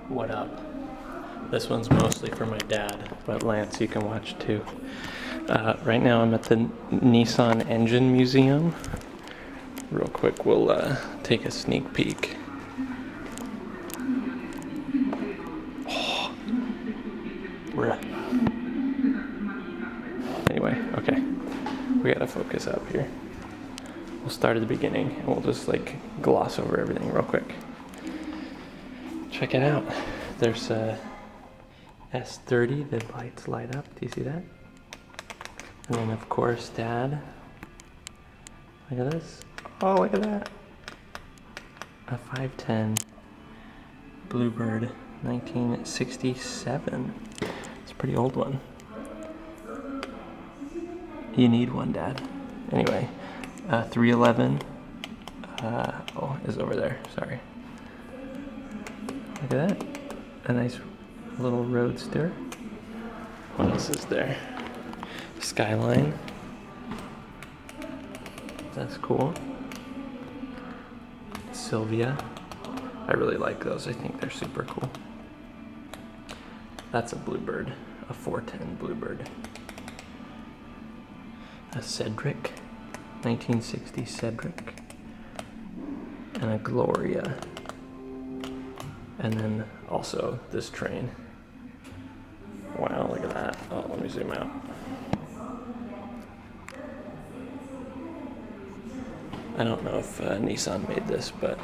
What up? This one's mostly for my dad, but Lance, you can watch too. Right now I'm at the Nissan Engine Museum. Real quick, we'll take a sneak peek. Oh. Anyway, okay. We gotta focus up here. We'll start at the beginning and we'll just like gloss over everything real quick. Check it out. There's a S30, the lights light up. Do you see that? And then of course, Dad. Look at this. Oh, look at that. A 510 Bluebird, 1967. It's a pretty old one. You need one, Dad. Anyway, 311 is over there. Sorry. Look at that. A nice little roadster. What else is there? Skyline. That's cool. Sylvia. I really like those. I think they're super cool. That's a Bluebird. A 410 Bluebird. A Cedric. 1960 Cedric. And a Gloria. And then also this train. Wow, look at that. Oh, let me zoom out. I don't know if Nissan made this, but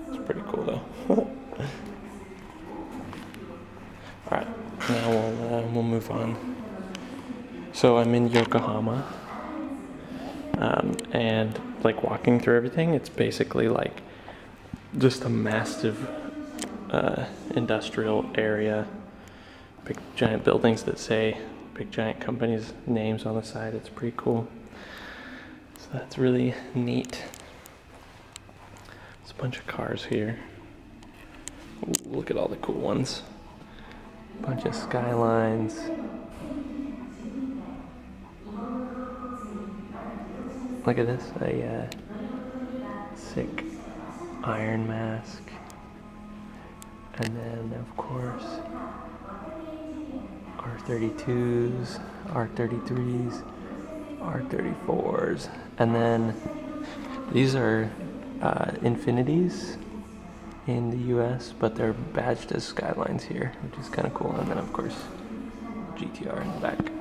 it's pretty cool though. Alright, now we'll move on. So I'm in Yokohama, and like walking through everything, it's basically like just a massive industrial area, big giant buildings that say big giant companies' names on the side. It's pretty cool. So that's really neat. There's a bunch of cars here. Ooh, look at all the cool ones. Bunch of Skylines. Look at this, a sick Iron Mask. And then, of course, R32s, R33s, R34s. And then these are Infinities in the US, but they're badged as Skylines here, which is kind of cool. And then, of course, GTR in the back.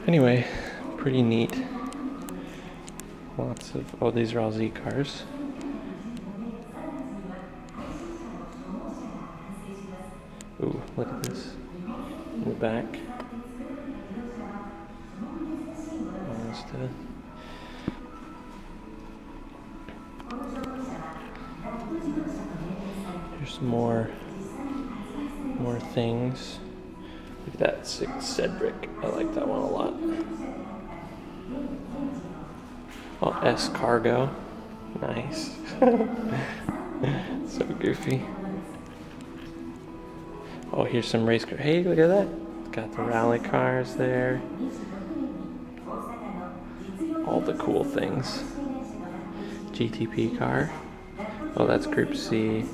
Anyway, pretty neat. Lots of, oh, these are all Z cars. Ooh, look at this in the back. Here's some more things. Look at that Cedric. I like that one a lot. Oh, S Cargo. Nice. So goofy. Oh, here's some race car. Hey, look at that. It's got the rally cars there. All the cool things. GTP car. Oh, that's Group C.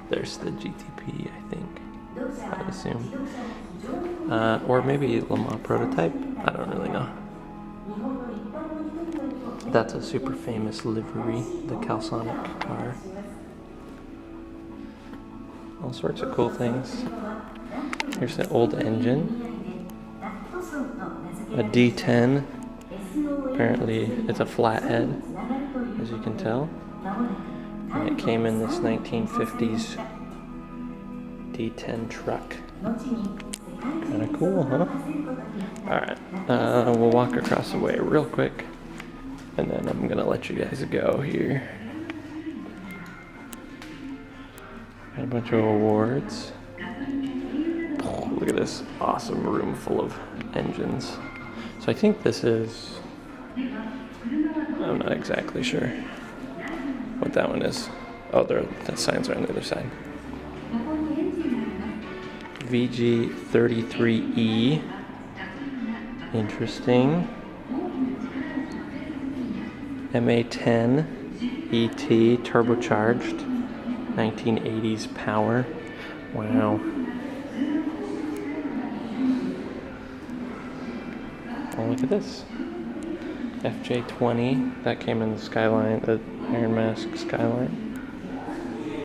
There's the GTP, I think. I would assume. Or maybe Le Mans prototype. I don't really know. That's a super famous livery, the Calsonic car. All sorts of cool things. Here's the old engine. A D10. Apparently it's a flathead, as you can tell. And it came in this 1950s D10 truck. Kind of cool, huh? Alright, we'll walk across the way real quick, and then I'm gonna let you guys go here. Got a bunch of awards. Oh, look at this awesome room full of engines. So I think this is, I'm not exactly sure what that one is. Oh, the signs are on the other side. VG33E. Interesting. MA10 ET turbocharged, 1980s power. Wow. Oh, look at this. FJ20, that came in the Skyline, the Iron Mask Skyline.